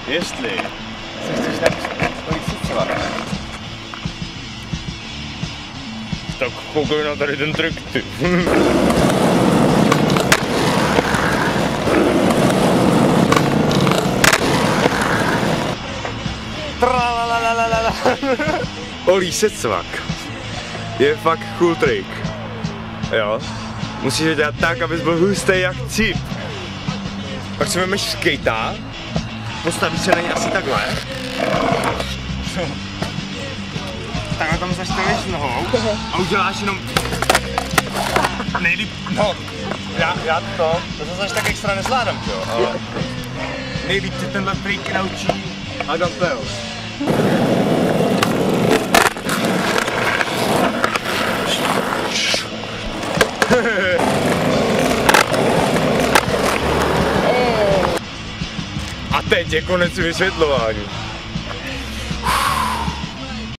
Jestli se chceš naučit cvičovat, tak koukej na tady ten trik, ty. Olí se cvak. Je fakt cool trik. Jo? Musíš to dělat tak, abys byl hustý jak cip. Pak si vemeš skejta, postavíš se na něj asi takhle. Takhle tam zastavíš nohou a uděláš jenom nejlíp, no, já to zase tak extra nezvládám, jo, ale nejlíp si tenhle trik naučí Adam Pel. A teď je konec vysvětlování.